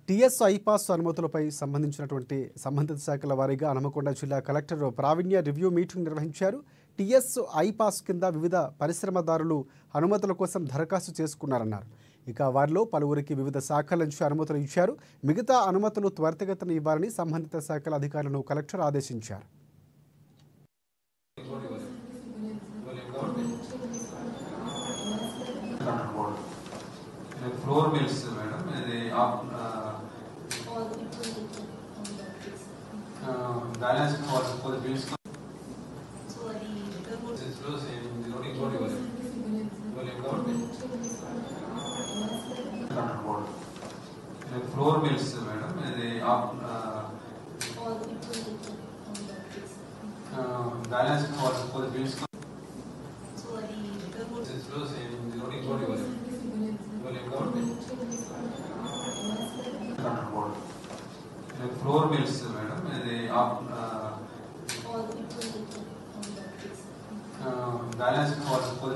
TS iPASS అనుమతులపై సంబంధించినటువంటి సంబంధిత శాఖల వారీగా హనుమకొండ జిల్లా కలెక్టర్ ప్రావీణ్య రివ్యూ మీటింగ్ నిర్వహించారు. టీఎస్ ఐపాస్ కింద వివిధ పరిశ్రమదారులు అనుమతుల కోసం దరఖాస్తు చేసుకున్నారన్నారు. ఇక వారిలో పలువురికి వివిధ శాఖల నుంచి అనుమతులు ఇచ్చారు. మిగతా అనుమతులు త్వరితగతిన ఇవ్వాలని సంబంధిత శాఖల అధికారులను కలెక్టర్ ఆదేశించారు. Flour mills madam balance for the bills flour mills madam balance for the bills flour mills madam balance for